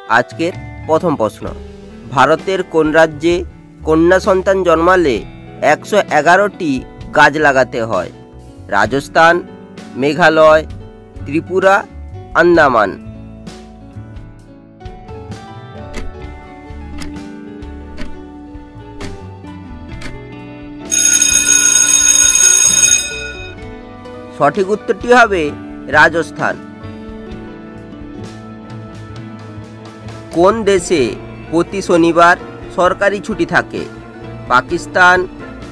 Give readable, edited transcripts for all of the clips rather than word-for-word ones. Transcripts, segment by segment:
আজকের প্রথম প্রশ্ন, ভারতের কোন রাজ্যে কন্যা সন্তান জন্মালে 111টি গাছ লাগাতে হয়? রাজস্থান, মেঘালয়, ত্রিপুরা, আন্দামান। সঠিক উত্তরটি হবে রাজস্থান। কোন দেশে প্রতি শনিবার সরকারি ছুটি থাকে? পাকিস্তান,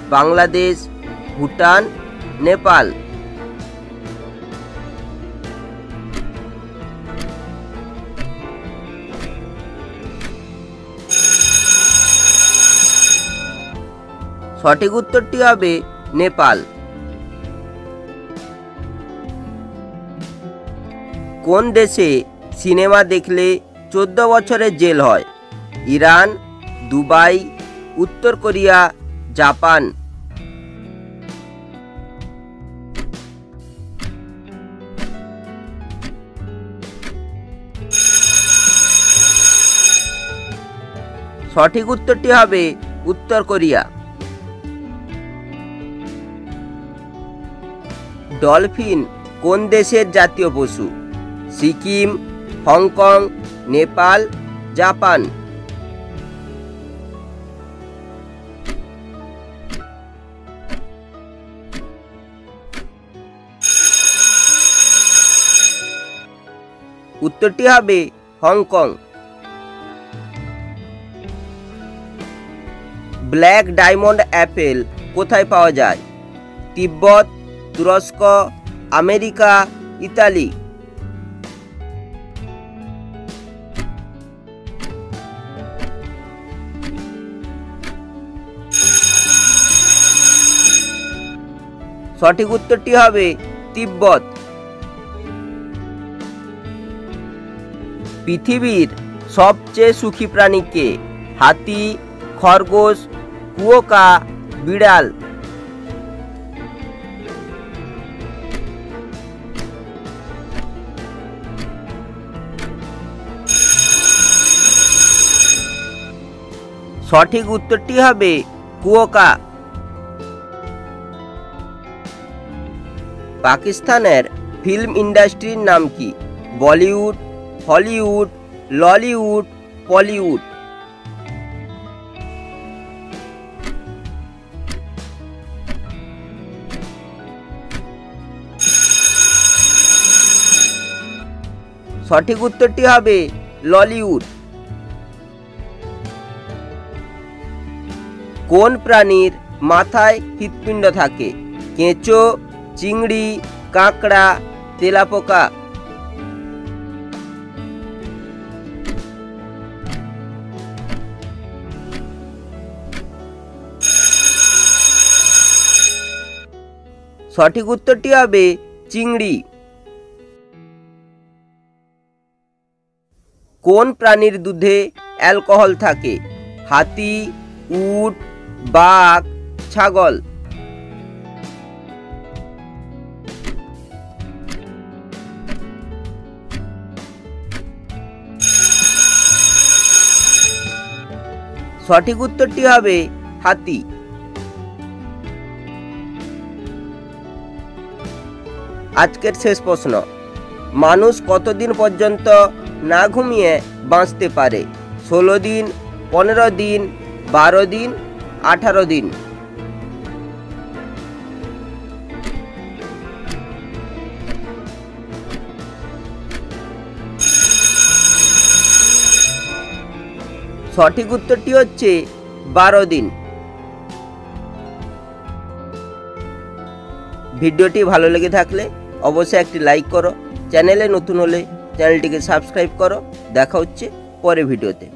বাংলাদেশ, ভুটান, নেপাল। সঠিক উত্তরটি হবে নেপাল। কোন দেশে সিনেমা দেখলে 14 বছরের জেল হয়? ইরান, দুবাই, উত্তর কোরিয়া, জাপান। সঠিক উত্তরটি হবে উত্তর কোরিয়া। ডলফিন কোন দেশের জাতীয় পশু? Sikkim, Hong Kong, Nepal, Japan. উত্তরটি হবে হংকং। ব্ল্যাক ডায়মন্ড অ্যাপেল কোথায় পাওয়া যায়? তিব্বত, তুরস্ক, আমেরিকা, ইতালি। সঠিক উত্তরটি হবে তিব্বত। পৃথিবীর সবচেয়ে সুখী প্রাণী কে? হাতি, খরগোশ, কুয়োকা, বিড়াল। সঠিক উত্তরটি হবে কুয়োকা। পাকিস্তানের ফিল্ম ইন্ডাস্ট্রির নাম কি? বলিউড, হলিউড, ললিউড, পলিউড। সঠিক উত্তরটি হবে ললিউড। কোন প্রাণীর মাথায় হৃৎপিণ্ড থাকে? কেঁচো, চিংড়ি, কাঁকড়া, তেলাপোকা। সঠিক উত্তরটি হবে চিংড়ি। কোন প্রাণীর দুধে অ্যালকোহল থাকে? হাতি, উট, বাঘ, ছাগল। সঠিক উত্তরটি হবে হাতি। আজকের শেষ প্রশ্ন, মানুষ কতদিন পর্যন্ত না ঘুমিয়ে বাঁচতে পারে? 16 দিন, 15 দিন, 12 দিন, 18 দিন। সঠিক উত্তরটি হচ্ছে 12 দিন। ভিডিওটি ভালো লেগে থাকলে অবশ্যই একটি লাইক করো, চ্যানেলে নতুন হলে চ্যানেলটিকে সাবস্ক্রাইব করো। দেখা হচ্ছে পরের ভিডিওতে।